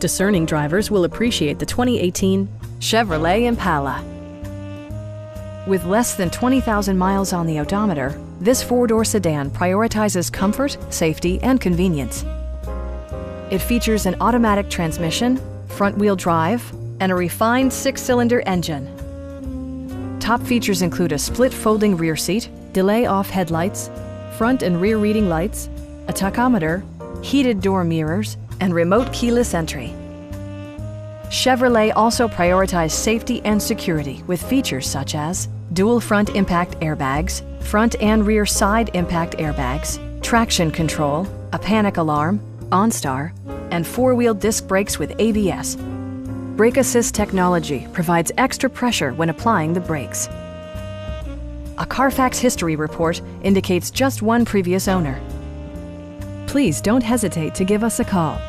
Discerning drivers will appreciate the 2018 Chevrolet Impala. With less than 20,000 miles on the odometer, this four-door sedan prioritizes comfort, safety, and convenience. It features an automatic transmission, front-wheel drive, and a refined six-cylinder engine. Top features include a split folding rear seat, delay-off headlights, front and rear reading lights, a tachometer, heated door mirrors, and remote keyless entry. Chevrolet also prioritized safety and security with features such as dual front impact airbags, front and rear side impact airbags, traction control, a panic alarm, OnStar, and four-wheel disc brakes with ABS. Brake Assist technology provides extra pressure when applying the brakes. A Carfax history report indicates just one previous owner. Please don't hesitate to give us a call.